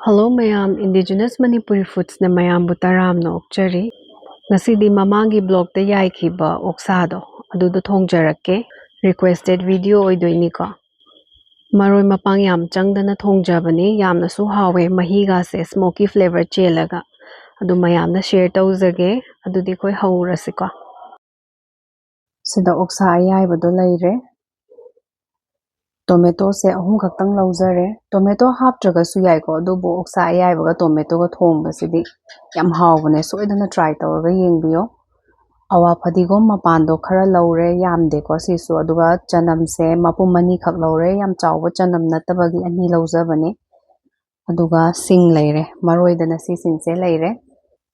Hello mayam, Indigenous Manipuri Foods na mayam butaram na okchari. Nasidi mamangi blog ta yaikhiba oksado adudo thongjarakke requested video oidoini ko. Maroi mapang yam changdana thongjabani yamna su hawe mahiga se smoky flavor chelaga adu mayamna share tawjage adudi koi hawrasi ko. Sida oksa ayaibado leire. Tomato se ahum khaktang laujare tomato haptraga su yai ko adubu oksa ayaibaga tomato ga thongba sidi yam hawbane soidana try tawraga yengbiyo awa phadigom mapando khara laure yamde ko sisu aduga chanam se mapum mani khak laure yam chawba chanam natabagi ani laujabane aduga sing leire maroidana si sing se leire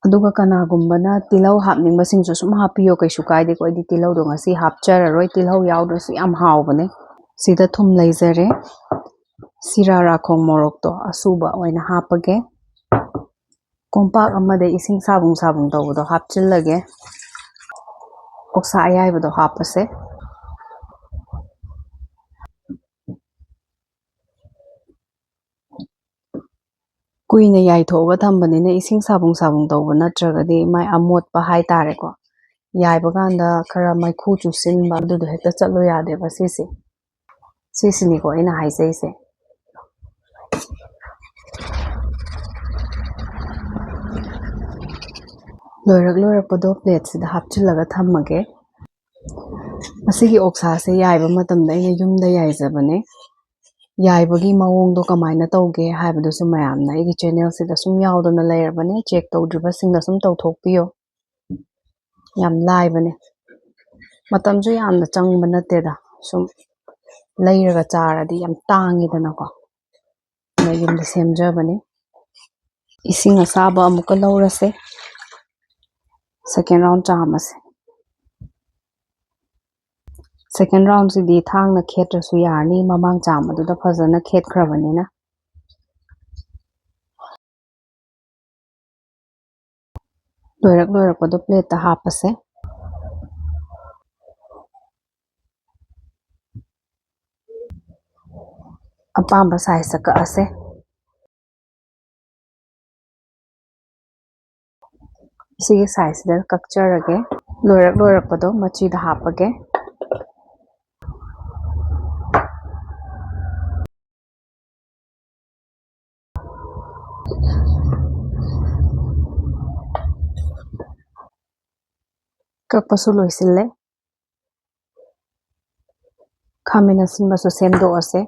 aduga kanagumbana tilau hapningba singsu sum hapiyo kaisu kaide ko idi tilau do ngasi hapchararoi tilau yawdrasu yam hawbane sida thum leizare Sirarakhong morok to asuba oina hapage kompak amade ising sabung tawdo hapchillage oksa ayaibado hapase kuina yai thoga thambane ising sabung tawba natragadi mai amotpa hai tare ko yaiba ganda khara maikhu chusinba adudo hekta chatlo yade ba sisini ko ina haisaise loirak pado plate sida hapchillaga thammage asigi oksa se yaiba matamda ina yumda yaijabane yaibagi maongdo kamaina tawge haibado su mayamna igi channel sida sum yawdona leirabane check tawdriba singda sum tawthokpiyo yam laibane matamju yamna changba nateda sum leiraga charadi yam tangidana ko na yumda semjabane ising asaba amuka laurase second round chamase second round sidi thangna khetrasu yarni mamang chamaduda phajana khetkhrabanina loirak pado plate ta hapase apamba size ka ase sigi size da kakcharage loirak pado machi da hapage kakpasu loisille khamina sinbasu semdo ase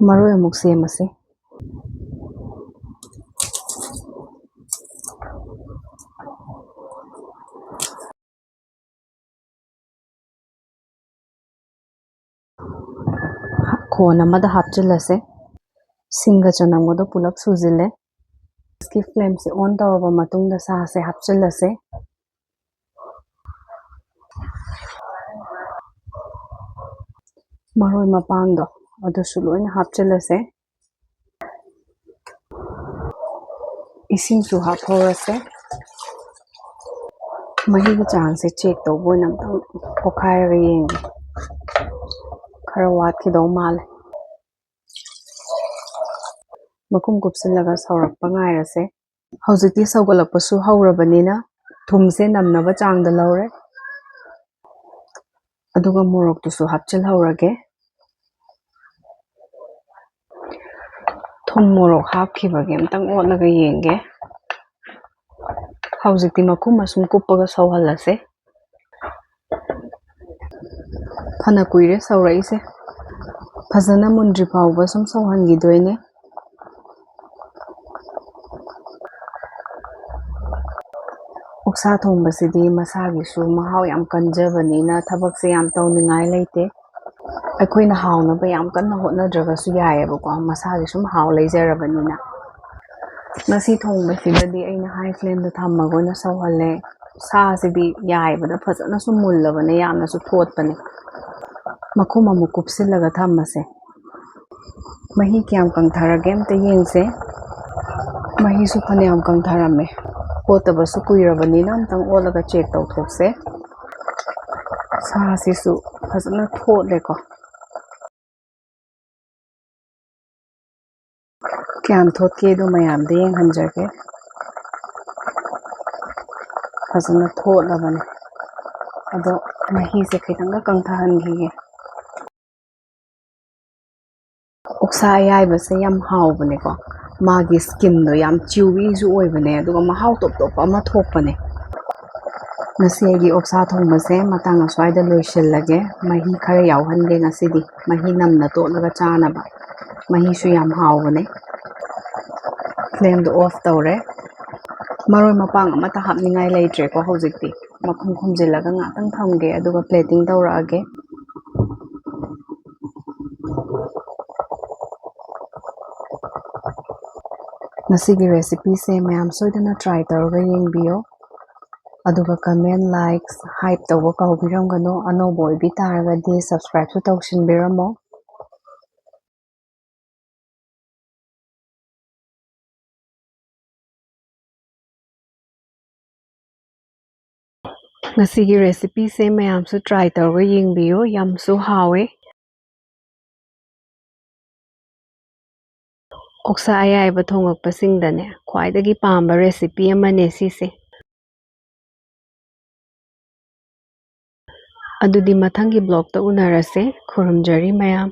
maroi amuk semase khona mada hapchilase singa chanamgodo pulap sujille ski flame se on tawaba matungda sa se hapchilase maroi mapangdo adusu loina hapchilase ising su haphorase mahiga chang se check tawbo namtang pokhairaga yengi khara watkidaw male makum kupsillaga saurakpa ngairase haujikti saugalakpasu haurabanina thumse namnaba changda laure aduga morok tusu hapchil haurage thum morok hapkhibage amtang otlaga yenge haujikti makum asum kuppaga sauhallase phana kuire sauraise phajana mundri phawba sum sauhangidoine oksa thongbasidi masagisu mahau yam kanjabanina thabakse yam tawningai leite aikoina hawnaba yam kanna hotnadragasu yayebako masagi sum haw leijarabanina ngasi thongbasidadi aina high flame da thammagoina sauhalle ꯁꯥꯁꯤꯗꯤ ꯌꯥꯏꯕꯗ ꯐꯖꯅꯁꯨ ꯃꯨꯜꯂꯕꯅꯦ ꯌꯥꯝꯅꯁꯨ ꯊꯣꯠꯄꯅꯦ ꯃꯈꯨꯝ ꯑꯃꯨꯛ ꯀꯨꯞꯁꯤꯜꯂꯒ ꯊꯝꯃꯁꯦ ꯃꯍꯤ ꯀꯌꯥꯝ ꯀꯪꯊꯔꯒꯦ ꯑꯝꯇ ꯌꯦꯡꯁꯦ ꯃꯍꯤꯁꯨ ꯐꯅꯌꯥꯝ ꯀꯪꯊꯔꯝꯃꯦ ꯑꯣꯠꯇꯕꯁꯨ ꯀꯨꯏꯔꯕꯅꯤꯅ ꯑꯝꯇꯪ ꯑꯣꯠꯂꯒ ꯆꯦꯛ ꯇꯧꯊꯣꯛꯁꯦ ꯁꯥꯁꯤꯁꯨ ꯐꯖꯅ ꯊꯣꯠꯂꯦꯀꯣ ꯀꯌꯥꯝ ꯊꯣꯠꯀꯦꯗꯣ ꯃꯌꯥꯝꯗ ꯌꯦꯡꯍꯟꯖꯒꯦ ꯐꯖꯅ ꯊꯣꯠꯂꯕꯅꯦ ꯑꯗꯣ ꯃꯍꯤꯁꯦ ꯈꯤꯇꯪꯒ ꯀꯪꯊꯍꯟꯈꯤꯒꯦ ꯑꯣꯛꯁꯥ ꯑꯌꯥꯏꯕꯁꯦ ꯌꯥꯝ ꯍꯥꯎꯕꯅꯦꯀꯣ ꯃꯥꯒꯤ ꯁ꯭ꯀꯤꯟꯗꯣ ꯌꯥꯝ ꯆ꯭ꯌꯨꯋꯤꯁꯨ ꯑꯣꯏꯕꯅꯦ ꯑꯗꯨꯒ ꯃꯍꯥꯎ ꯇꯣꯞ ꯇꯣꯞꯄ ꯑꯃ ꯊꯣꯛꯄꯅꯦ ꯉꯁꯤ ꯑꯩꯒꯤ ꯑꯣꯛꯁꯥ ꯊꯣꯡꯕꯁꯦ ꯃꯇꯥꯡ ꯑꯁ꯭ꯋꯥꯏꯗ ꯂꯣꯏꯁꯤꯜꯂꯒꯦ ꯃꯍꯤ ꯈꯔ ꯌꯥꯎꯍꯟꯒꯦ ꯉꯁꯤꯗꯤ ꯃꯍꯤ ꯅꯝꯅ ꯇꯣꯠꯂꯒ ꯆꯥꯅꯕ ꯃꯍꯤꯁꯨ ꯌꯥꯝ ꯍꯥꯎꯕꯅꯦ ꯐ꯭ꯂꯦꯝꯗꯣ ꯑꯣꯐ ꯇꯧꯔꯦ ꯃꯔꯣꯏ ꯃꯄꯥꯡ ꯑꯃꯠꯇ ꯍꯥꯞꯅꯤꯡꯉꯥꯏ ꯂꯩꯇ꯭ꯔꯦꯀꯣ ꯍꯧꯖꯤꯛꯇꯤ ꯃꯈꯨꯝ ꯈꯨꯝꯖꯤꯜꯂꯒ ꯉꯥꯛꯇꯪ ꯊꯝꯒꯦ ꯑꯗꯨꯒ ꯄ꯭ꯂꯦꯇꯤꯡ ꯇꯧꯔꯛꯑꯒꯦ ꯃꯁꯤꯒꯤ ꯔꯦꯁꯤꯄꯤꯁꯦ ꯃꯌꯥꯝ ꯁꯣꯏꯗꯅ ꯇ꯭ꯔꯥꯏ ꯇꯧꯔꯒ ꯌꯦꯡꯕꯤꯌꯣ ꯑꯗꯨꯒ ꯀꯃꯦꯟ ꯂꯥꯏꯛꯁ ꯍꯥꯏꯞ ꯇꯧꯕ ꯀꯥꯎꯕꯤꯔꯝꯒꯅꯨ ꯑꯅꯧꯕ ꯑꯣꯏꯕꯤ ꯇꯥꯔꯒꯗꯤ ꯁꯕꯁꯀ꯭ꯔꯥꯏꯕꯁꯨ ꯇꯧꯁꯤꯟꯕꯤꯔꯝꯃꯣ ꯉꯁꯤꯒꯤ ꯔꯦꯁꯤꯄꯤꯁꯦ ꯃꯌꯥꯝꯁꯨ ꯇ꯭ꯔꯥꯏ ꯇꯧꯔꯒ ꯌꯦꯡꯕꯤꯌꯨ ꯌꯥꯝꯁꯨ ꯍꯥꯎꯋꯦ ꯑꯣꯛꯁꯥ ꯑꯌꯥꯏꯕ ꯊꯣꯡꯉꯛꯄꯁꯤꯡꯗꯅꯦ ꯈ꯭ꯋꯥꯏꯗꯒꯤ ꯄꯥꯝꯕ ꯔꯦꯁꯤꯄꯤ ꯑꯃꯅꯦ ꯁꯤꯁꯦ ꯑꯗꯨꯗꯤ ꯃꯊꯪꯒꯤ ꯕ꯭ꯂꯣꯛꯇ ꯎꯅꯔꯁꯦ ꯈꯨꯔꯨꯝꯖꯔꯤ ꯃꯌꯥꯝ